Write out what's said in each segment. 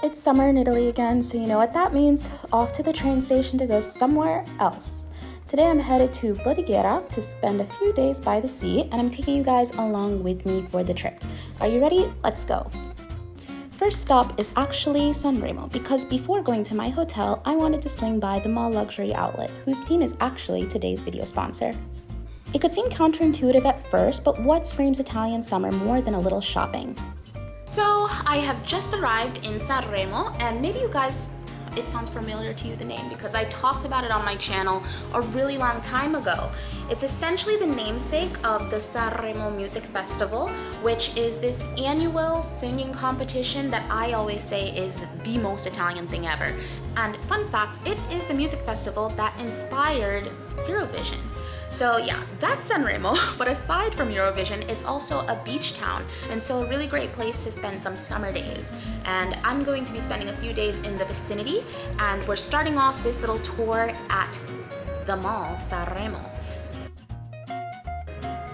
It's summer in Italy again, so you know what that means. Off to the train station to go somewhere else. Today I'm headed to Bordighera to spend a few days by the sea, and I'm taking you guys along with me for the trip. Are you ready? Let's go. First stop is actually Sanremo, because before going to my hotel, I wanted to swing by the Mall Luxury Outlet, whose team is actually today's video sponsor. It could seem counterintuitive at first, but what screams Italian summer more than a little shopping? So I have just arrived in Sanremo, and maybe you guys, it sounds familiar to you, the name, because I talked about it on my channel a really long time ago. It's essentially the namesake of the Sanremo Music Festival, which is this annual singing competition that I always say is the most Italian thing ever. And fun fact, it is the music festival that inspired Eurovision. So yeah, that's Sanremo, but aside from Eurovision, it's also a beach town, and so a really great place to spend some summer days. And I'm going to be spending a few days in the vicinity, and we're starting off this little tour at the Mall Sanremo.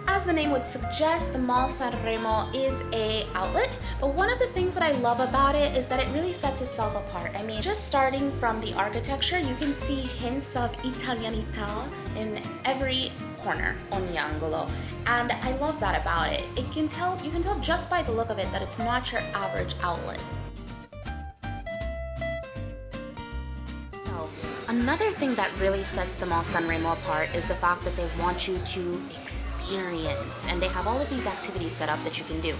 As the name would suggest, the Mall Sanremo is an outlet, but one of the things that I love about it is that it really sets itself apart. I mean, just starting from the architecture, you can see hints of Italianità in every corner, ogni angolo, and I love that about it. You can tell just by the look of it that it's not your average outlet. Another thing that really sets the Mall Sanremo apart is the fact that they want you to experience, and they have all of these activities set up that you can do.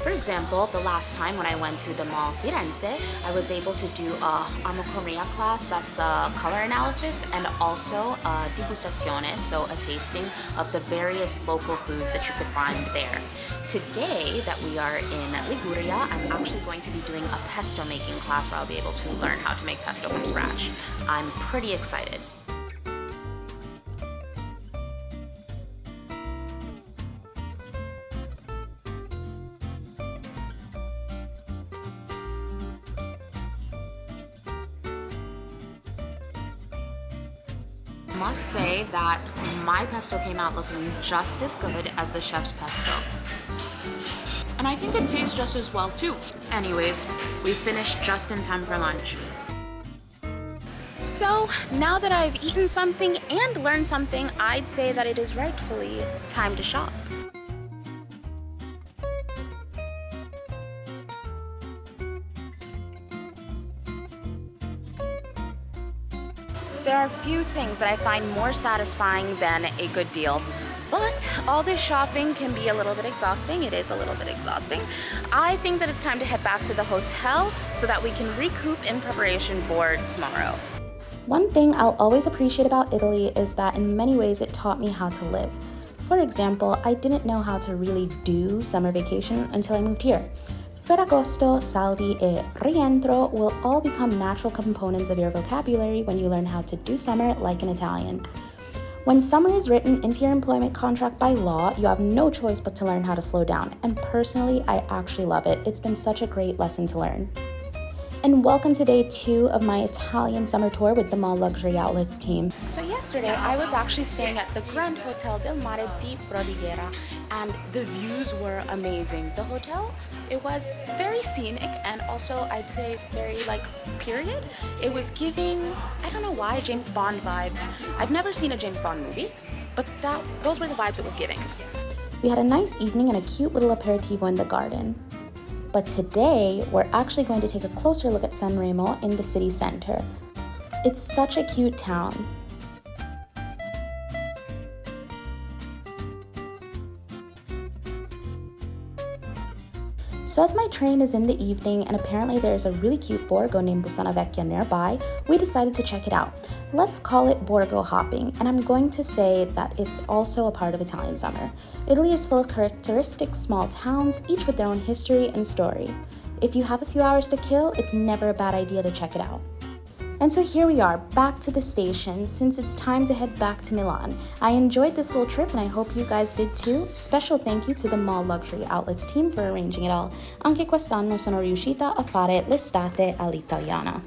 For example, the last time when I went to the Mall Firenze, I was able to do a armocoria class, that's a color analysis, and also a degustazione, so a tasting of the various local foods that you could find there. Today that we are in Liguria, I'm actually going to be doing a pesto making class where I'll be able to learn how to make pesto from scratch. I'm pretty excited. I must say that my pesto came out looking just as good as the chef's pesto. And I think it tastes just as well too. Anyways, we finished just in time for lunch. So now that I've eaten something and learned something, I'd say that it is rightfully time to shop. There are few things that I find more satisfying than a good deal, but all this shopping can be a little bit exhausting. It is a little bit exhausting. I think that it's time to head back to the hotel so that we can recoup in preparation for tomorrow. One thing I'll always appreciate about Italy is that in many ways it taught me how to live. For example, I didn't know how to really do summer vacation until I moved here. Ferragosto, saldi, e rientro will all become natural components of your vocabulary when you learn how to do summer like an Italian. When summer is written into your employment contract by law, you have no choice but to learn how to slow down. And personally, I actually love it. It's been such a great lesson to learn. And welcome to day 2 of my Italian summer tour with the Mall Luxury Outlets team. So yesterday, I was actually staying at the Grand Hotel del Mare di Bordighera, and the views were amazing. The hotel, it was very scenic and also, I'd say, very, period. It was giving, I don't know why, James Bond vibes. I've never seen a James Bond movie, but those were the vibes it was giving. We had a nice evening and a cute little aperitivo in the garden. But today, we're actually going to take a closer look at Sanremo in the city center. It's such a cute town. So as my train is in the evening and apparently there's a really cute Borgo named Busana Vecchia nearby, we decided to check it out. Let's call it Borgo Hopping, and I'm going to say that it's also a part of Italian summer. Italy is full of characteristic small towns, each with their own history and story. If you have a few hours to kill, it's never a bad idea to check it out. And so here we are, back to the station, since it's time to head back to Milan. I enjoyed this little trip and I hope you guys did too. Special thank you to the Mall Luxury Outlets team for arranging it all. Anche quest'anno sono riuscita a fare l'estate all'italiana.